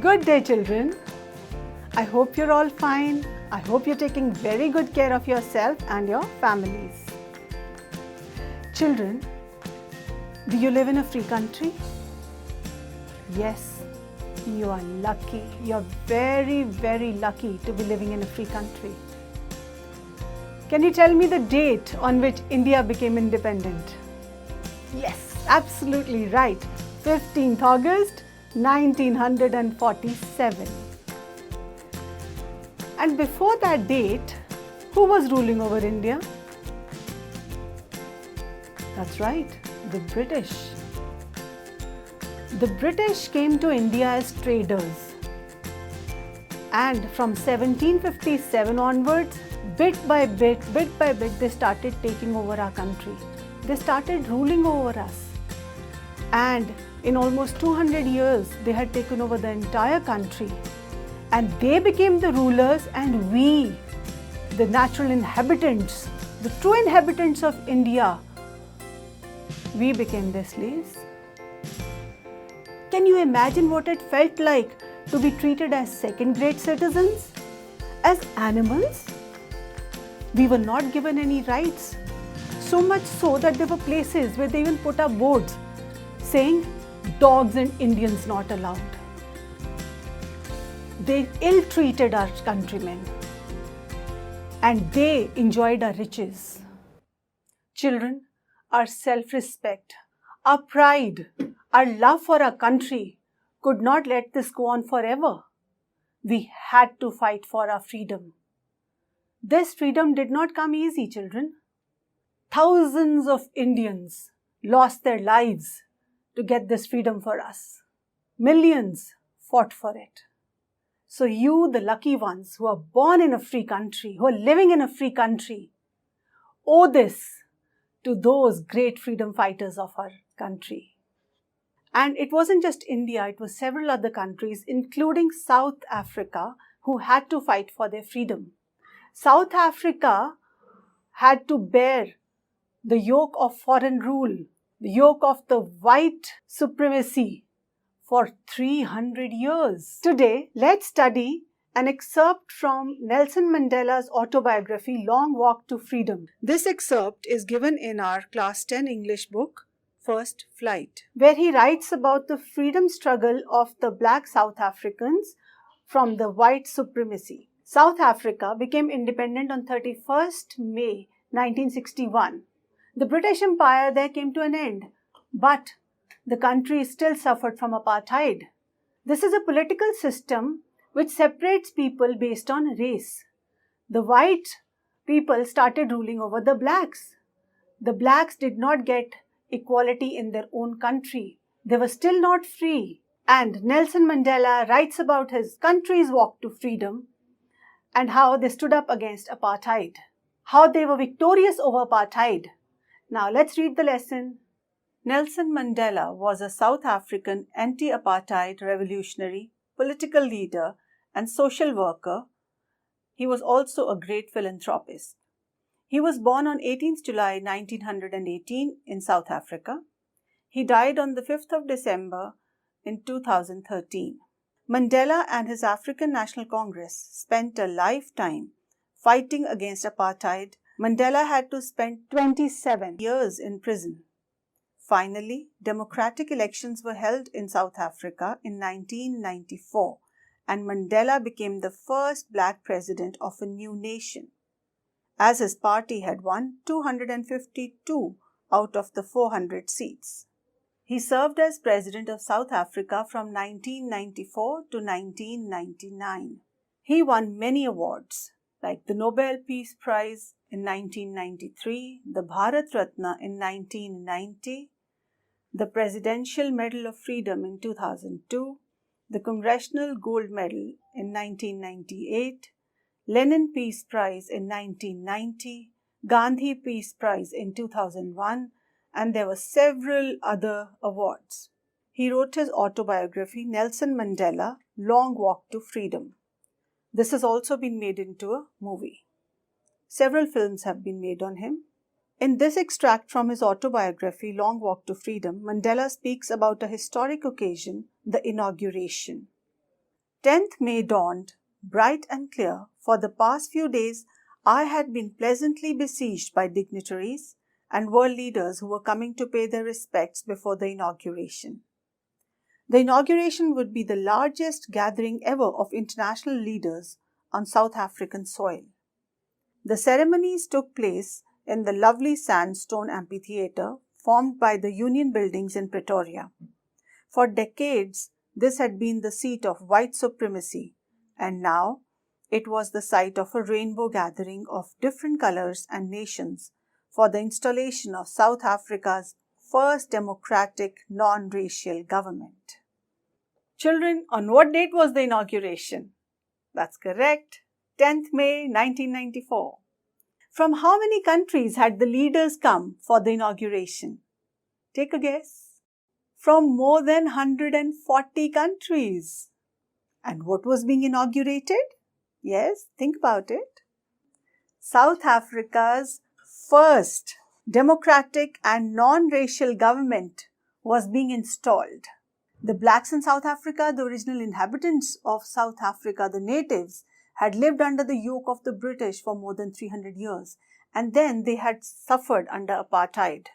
Good day, children. I hope you're all fine. I hope you're taking very good care of yourself and your families. Children, do you live in a free country? Yes, you are lucky. You're very, very lucky to be living in a free country. Can you tell me the date on which India became independent? Yes, absolutely right. 15th August 1947. And before that date, who was ruling over India? That's right, the British. The British came to India as traders. And from 1757 onwards, bit by bit, they started taking over our country. They started ruling over us. And in almost 200 years, they had taken over the entire country. And they became the rulers, and we, the natural inhabitants, the true inhabitants of India, we became their slaves. Can you imagine what it felt like to be treated as second-grade citizens? As animals? We were not given any rights. So much so that there were places where they even put up boards saying, dogs and Indians not allowed. They ill-treated our countrymen, and they enjoyed our riches. Children, our self-respect, our pride, our love for our country could not let this go on forever. We had to fight for our freedom. This freedom did not come easy, children. Thousands of Indians lost their lives to get this freedom for us. Millions fought for it. So you, the lucky ones who are born in a free country, who are living in a free country, owe this to those great freedom fighters of our country. And it wasn't just India, it was several other countries, including South Africa, who had to fight for their freedom. South Africa had to bear the yoke of foreign rule, the yoke of the white supremacy for 300 years. Today, let's study an excerpt from Nelson Mandela's autobiography, Long Walk to Freedom. This excerpt is given in our Class 10 English book, First Flight, where he writes about the freedom struggle of the black South Africans from the white supremacy. South Africa became independent on 31st May 1961. The British Empire there came to an end, but the country still suffered from apartheid. This is a political system which separates people based on race. The white people started ruling over the blacks. The blacks did not get equality in their own country. They were still not free. And Nelson Mandela writes about his country's walk to freedom and how they stood up against apartheid, how they were victorious over apartheid. Now let's read the lesson. Nelson Mandela was a South African anti-apartheid revolutionary, political leader, and social worker. He was also a great philanthropist. He was born on 18th July 1918 in South Africa. He died on the 5th of December in 2013. Mandela and his African National Congress spent a lifetime fighting against apartheid. Mandela had to spend 27 years in prison. Finally, democratic elections were held in South Africa in 1994, and Mandela became the first black president of a new nation, as his party had won 252 out of the 400 seats. He served as president of South Africa from 1994 to 1999. He won many awards, like the Nobel Peace Prize in 1993, the Bharat Ratna in 1990, the Presidential Medal of Freedom in 2002, the Congressional Gold Medal in 1998, Lenin Peace Prize in 1990, Gandhi Peace Prize in 2001, and there were several other awards. He wrote his autobiography, Nelson Mandela, Long Walk to Freedom. This has also been made into a movie. Several films have been made on him. In this extract from his autobiography, Long Walk to Freedom, Mandela speaks about a historic occasion, the inauguration. 10th May dawned, bright and clear. For the past few days, I had been pleasantly besieged by dignitaries and world leaders who were coming to pay their respects before the inauguration. The inauguration would be the largest gathering ever of international leaders on South African soil. The ceremonies took place in the lovely sandstone amphitheatre formed by the Union Buildings in Pretoria. For decades, this had been the seat of white supremacy, and now it was the site of a rainbow gathering of different colors and nations for the installation of South Africa's first democratic non-racial government. Children, on what date was the inauguration? That's correct, 10th May 1994. From how many countries had the leaders come for the inauguration? Take a guess. From more than 140 countries. And what was being inaugurated? Yes, think about it. South Africa's first democratic and non-racial government was being installed. The blacks in South Africa, the original inhabitants of South Africa, the natives, had lived under the yoke of the British for more than 300 years, and then they had suffered under apartheid.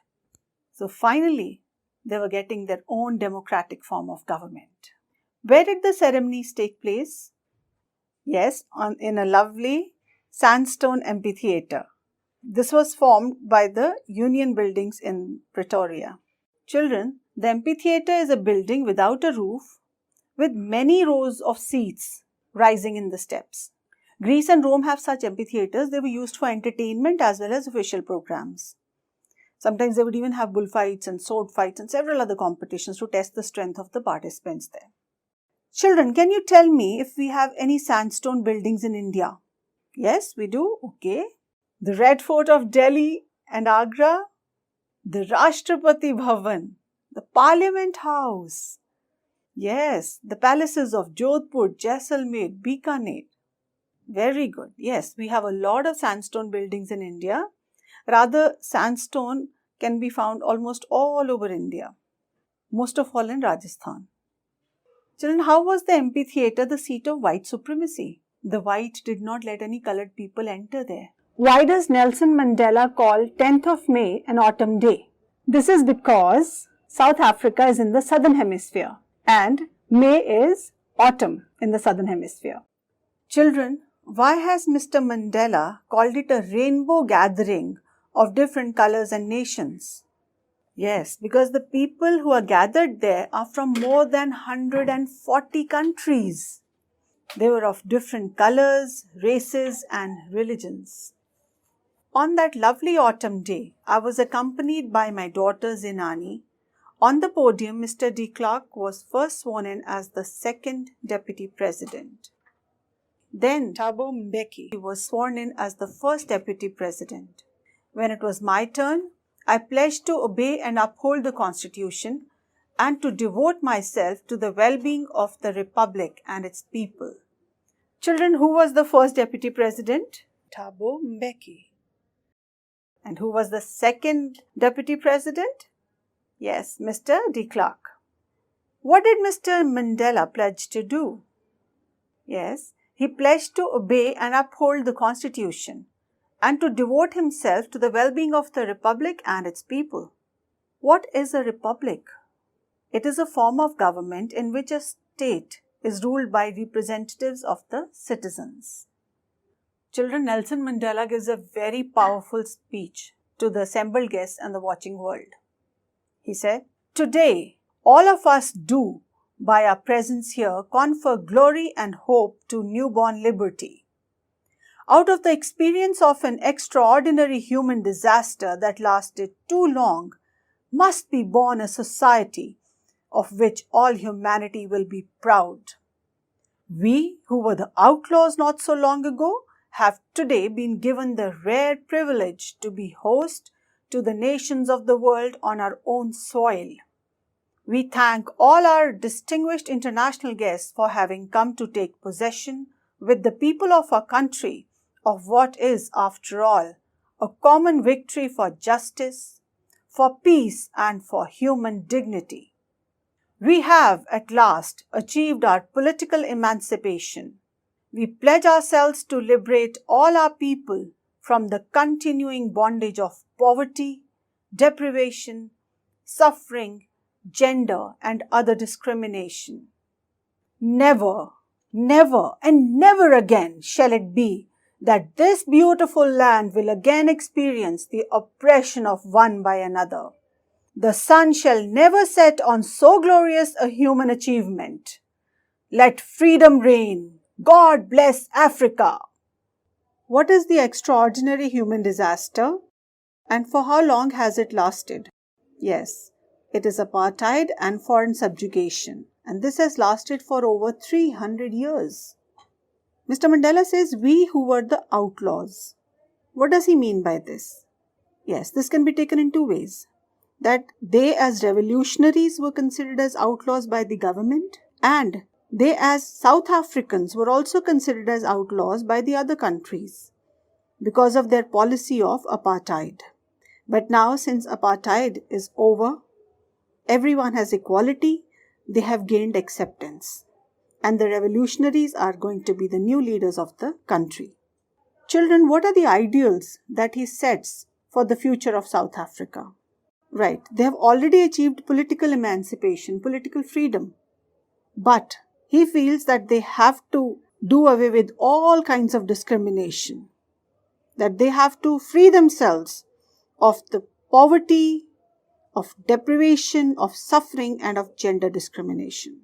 So finally, they were getting their own democratic form of government. Where did the ceremonies take place? Yes, in a lovely sandstone amphitheatre. This was formed by the Union Buildings in Pretoria. Children, the amphitheatre is a building without a roof with many rows of seats rising in the steps. Greece and Rome have such amphitheatres. They were used for entertainment as well as official programs. Sometimes they would even have bullfights and sword fights and several other competitions to test the strength of the participants there. Children, can you tell me if we have any sandstone buildings in India? Yes, we do. Okay. The Red Fort of Delhi and Agra, the Rashtrapati Bhavan, the Parliament House. Yes, the palaces of Jodhpur, Jaisalmer, Bikaner. Very good. Yes, we have a lot of sandstone buildings in India. Rather, sandstone can be found almost all over India, most of all in Rajasthan. Children, how was the amphitheatre the seat of white supremacy? The white did not let any colored people enter there. Why does Nelson Mandela call 10th of May an autumn day? This is because South Africa is in the southern hemisphere and May is autumn in the southern hemisphere. Children, why has Mr. Mandela called it a rainbow gathering of different colors and nations? Yes, because the people who are gathered there are from more than 140 countries. They were of different colors, races, and religions. On that lovely autumn day, I was accompanied by my daughter Zinani. On the podium, Mr. de Klerk was first sworn in as the second deputy president. Then Thabo Mbeki was sworn in as the first deputy president. When it was my turn, I pledged to obey and uphold the Constitution and to devote myself to the well-being of the Republic and its people. Children, who was the first deputy president? Thabo Mbeki. And who was the second deputy president? Yes, Mr. de Klerk. What did Mr. Mandela pledge to do? Yes, he pledged to obey and uphold the Constitution and to devote himself to the well-being of the Republic and its people. What is a republic? It is a form of government in which a state is ruled by representatives of the citizens. Children, Nelson Mandela gives a very powerful speech to the assembled guests and the watching world. He said, "Today, all of us do, by our presence here, confer glory and hope to newborn liberty. Out of the experience of an extraordinary human disaster that lasted too long, must be born a society of which all humanity will be proud. We, who were the outlaws not so long ago, have today been given the rare privilege to be host to the nations of the world on our own soil. We thank all our distinguished international guests for having come to take possession with the people of our country of what is, after all, a common victory for justice, for peace, and for human dignity. We have at last achieved our political emancipation. We pledge ourselves to liberate all our people from the continuing bondage of poverty, deprivation, suffering, gender, and other discrimination. Never, never, and never again shall it be that this beautiful land will again experience the oppression of one by another. The sun shall never set on so glorious a human achievement. Let freedom reign. God bless Africa. What is the extraordinary human disaster, and for how long has it lasted? Yes, it is apartheid and foreign subjugation, and this has lasted for over 300 years. Mr. Mandela says we who were the outlaws. What does he mean by this? Yes, this can be taken in two ways. That they as revolutionaries were considered as outlaws by the government, and they as South Africans were also considered as outlaws by the other countries because of their policy of apartheid. But now, since apartheid is over, everyone has equality, they have gained acceptance, and the revolutionaries are going to be the new leaders of the country. Children, what are the ideals that he sets for the future of South Africa? Right, they have already achieved political emancipation, political freedom. But he feels that they have to do away with all kinds of discrimination, that they have to free themselves of the poverty, of deprivation, of suffering, and of gender discrimination.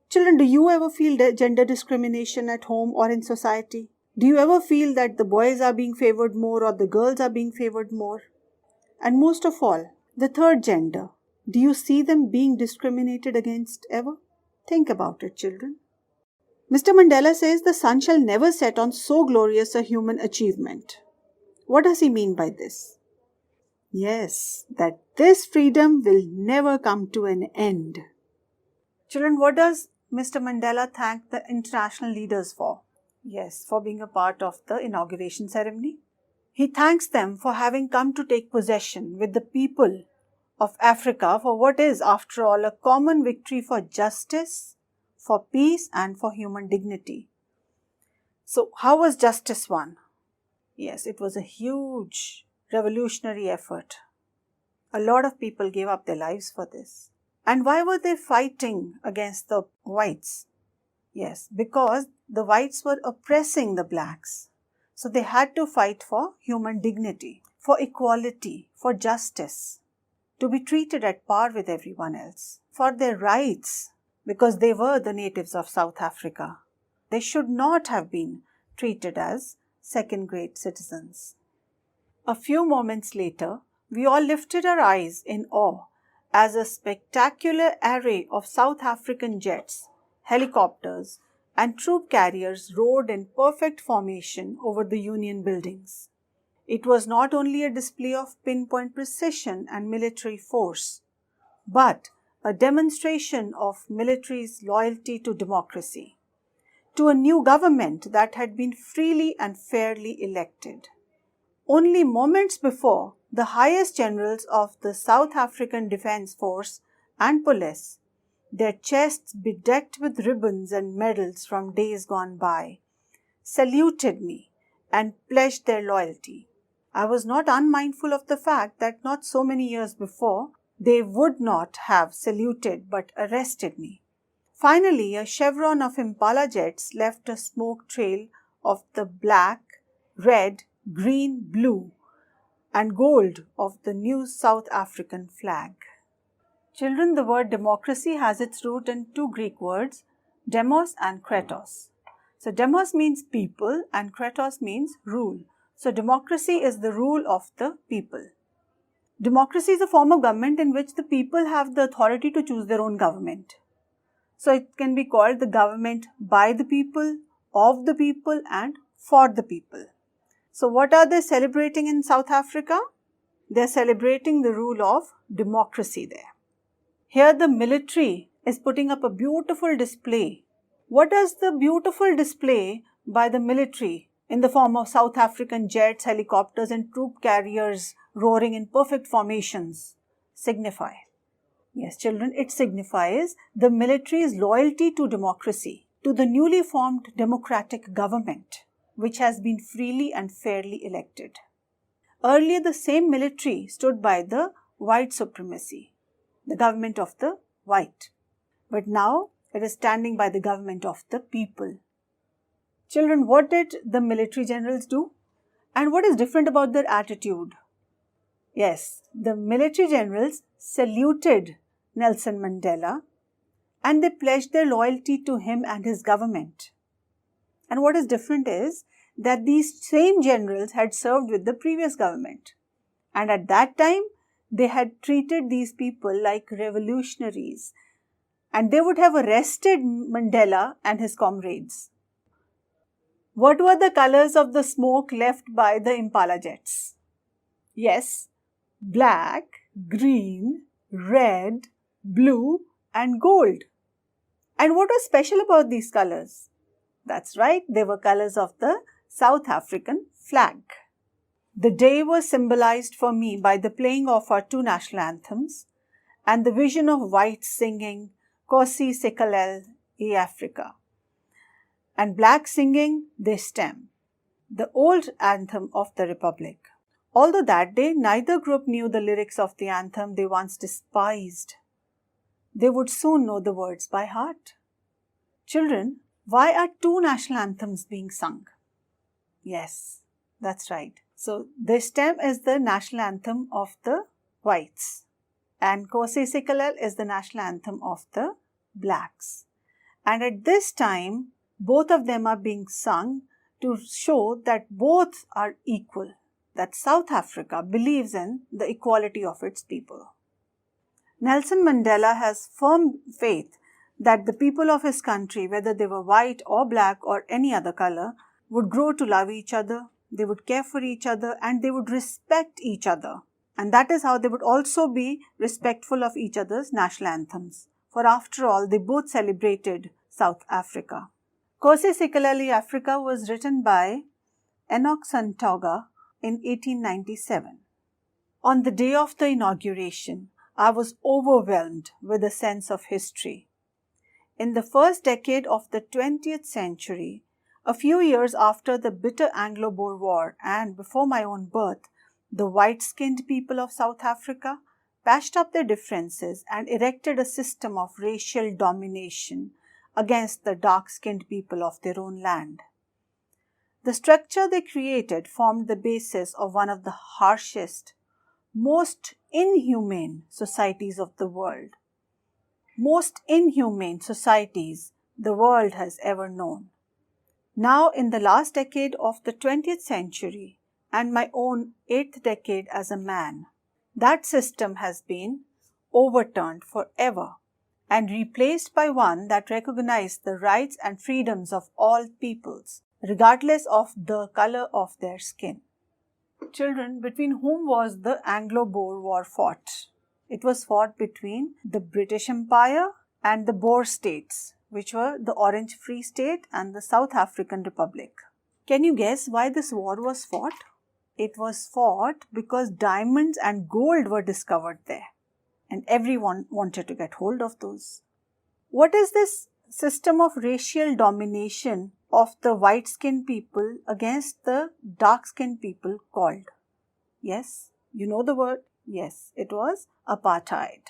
Children, do you ever feel gender discrimination at home or in society? Do you ever feel that the boys are being favored more or the girls are being favored more? And most of all, the third gender, do you see them being discriminated against ever? Think about it, children. Mr. Mandela says the sun shall never set on so glorious a human achievement. What does he mean by this? Yes, that this freedom will never come to an end. Children, what does Mr. Mandela thank the international leaders for? Yes, for being a part of the inauguration ceremony. He thanks them for having come to take possession with the people of Africa for what is, after all, a common victory for justice, for peace, and for human dignity. So, how was justice won? Yes, it was a huge revolutionary effort. A lot of people gave up their lives for this. And why were they fighting against the whites? Yes, because the whites were oppressing the blacks. So they had to fight for human dignity, for equality, for justice, to be treated at par with everyone else, for their rights, because they were the natives of South Africa. They should not have been treated as second-grade citizens. A few moments later, we all lifted our eyes in awe as a spectacular array of South African jets, helicopters, and troop carriers roared in perfect formation over the Union buildings. It was not only a display of pinpoint precision and military force, but a demonstration of military's loyalty to democracy, to a new government that had been freely and fairly elected. Only moments before, the highest generals of the South African Defence Force and police, their chests bedecked with ribbons and medals from days gone by, saluted me and pledged their loyalty. I was not unmindful of the fact that not so many years before, they would not have saluted but arrested me. Finally, a chevron of Impala jets left a smoke trail of the black, red, green, blue, and gold of the new South African flag. Children, the word democracy has its root in two Greek words, demos and kratos. So demos means people and kratos means rule. So democracy is the rule of the people. Democracy is a form of government in which the people have the authority to choose their own government. So it can be called the government by the people, of the people, and for the people. So what are they celebrating in South Africa? They are celebrating the rule of democracy there. Here the military is putting up a beautiful display. What does the beautiful display by the military in the form of South African jets, helicopters, and troop carriers roaring in perfect formations signify? Yes, children, it signifies the military's loyalty to democracy, to the newly formed democratic government, which has been freely and fairly elected. Earlier, the same military stood by the white supremacy, the government of the white. But now it is standing by the government of the people. Children, what did the military generals do? And what is different about their attitude? Yes, the military generals saluted Nelson Mandela and they pledged their loyalty to him and his government. And what is different is that these same generals had served with the previous government. And at that time, they had treated these people like revolutionaries and they would have arrested Mandela and his comrades. What were the colors of the smoke left by the Impala jets? Yes, black, green, red, blue and gold. And what was special about these colors? That's right, they were colors of the South African flag. The day was symbolized for me by the playing of our two national anthems and the vision of whites singing Nkosi Sikelel' iAfrika and blacks singing They Stem, the old anthem of the Republic. Although that day neither group knew the lyrics of the anthem they once despised, they would soon know the words by heart. Children, why are two national anthems being sung? Yes, that's right. So, They Stem is the national anthem of the whites and Nkosi Sikelel' is the national anthem of the blacks. And at this time, both of them are being sung to show that both are equal, that South Africa believes in the equality of its people. Nelson Mandela has firm faith that the people of his country, whether they were white or black or any other color, would grow to love each other, they would care for each other and they would respect each other. And that is how they would also be respectful of each other's national anthems. For after all, they both celebrated South Africa. Nkosi Sikelel' iAfrika was written by Enoch Santoga in 1897. On the day of the inauguration, I was overwhelmed with a sense of history. In the first decade of the 20th century, a few years after the bitter Anglo-Boer War and before my own birth, the white-skinned people of South Africa patched up their differences and erected a system of racial domination against the dark-skinned people of their own land. The structure they created formed the basis of one of the harshest, most inhumane societies of the world. Most inhumane societies the world has ever known. Now, in the last decade of the 20th century and my own 8th decade as a man, that system has been overturned forever and replaced by one that recognized the rights and freedoms of all peoples, regardless of the color of their skin. Children, between whom was the Anglo-Boer War fought? It was fought between the British Empire and the Boer states, which were the Orange Free State and the South African Republic. Can you guess why this war was fought? It was fought because diamonds and gold were discovered there, and everyone wanted to get hold of those. What is this system of racial domination of the white-skinned people against the dark-skinned people called? Yes, you know the word? Yes, it was apartheid.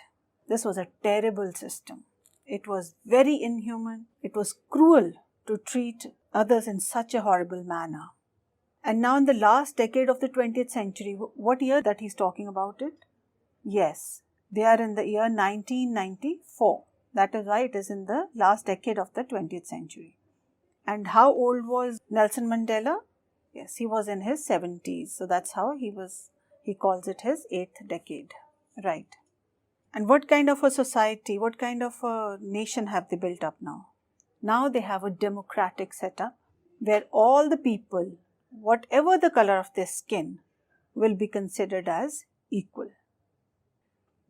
This was a terrible system. It was very inhuman. It was cruel to treat others in such a horrible manner. And now in the last decade of the 20th century, what year that he's talking about it? Yes, they are in the year 1994. That is why it is in the last decade of the 20th century. And how old was Nelson Mandela? Yes, he was in his 70s. So that's how he calls it his 8th decade. Right. And what kind of a society, what kind of a nation have they built up now? Now they have a democratic setup where all the people, whatever the color of their skin, will be considered as equal.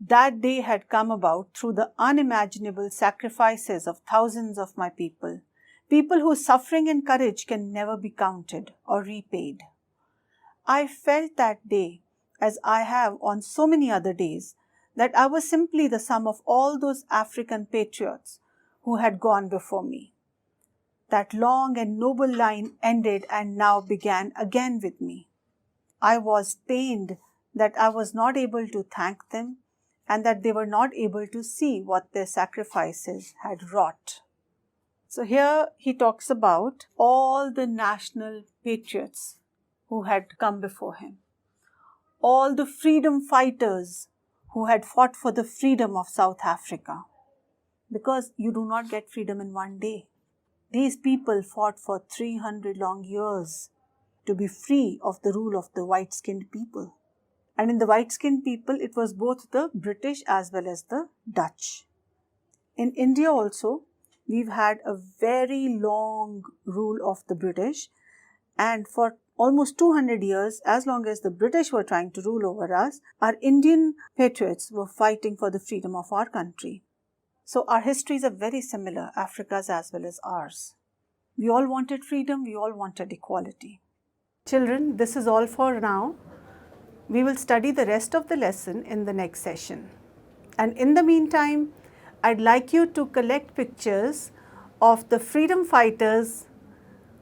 That day had come about through the unimaginable sacrifices of thousands of my people, people whose suffering and courage can never be counted or repaid. I felt that day, as I have on so many other days, that I was simply the sum of all those African patriots who had gone before me. That long and noble line ended and now began again with me. I was pained that I was not able to thank them and that they were not able to see what their sacrifices had wrought. So here he talks about all the national patriots who had come before him, all the freedom fighters who had fought for the freedom of South Africa. Because you do not get freedom in one day. These people fought for 300 long years to be free of the rule of the white-skinned people. And in the white-skinned people, it was both the British as well as the Dutch. In India also, we've had a very long rule of the British, and for almost 200 years, as long as the British were trying to rule over us, our Indian patriots were fighting for the freedom of our country. So our histories are very similar, Africa's as well as ours. We all wanted freedom, we all wanted equality. Children, this is all for now. We will study the rest of the lesson in the next session. And in the meantime, I'd like you to collect pictures of the freedom fighters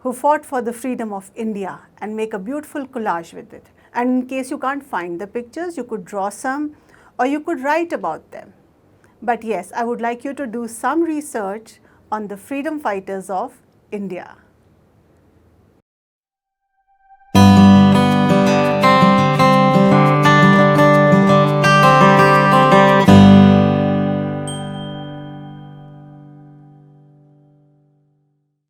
who fought for the freedom of India and make a beautiful collage with it. And in case you can't find the pictures, you could draw some or you could write about them. But yes, I would like you to do some research on the freedom fighters of India.